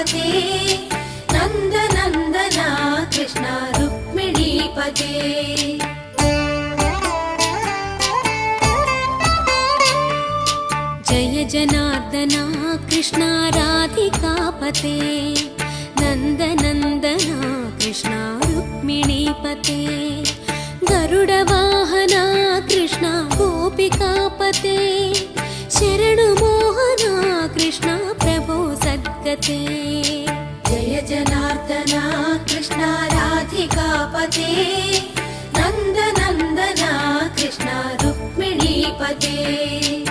पते नंद नंदना कृष्ण रुक्मिणी पते जय जनार्दना कृष्ण राधिका पते नंद नंदना कृष्ण रुक्मिणी पते गरुड वाहना कृष्ण गोपिका पते शरणु मोहना कृष्ण प्रभो सद्गते जय जनार्दना कृष्ण राधिका पते नंद नंदना कृष्ण रुक्मिणी पते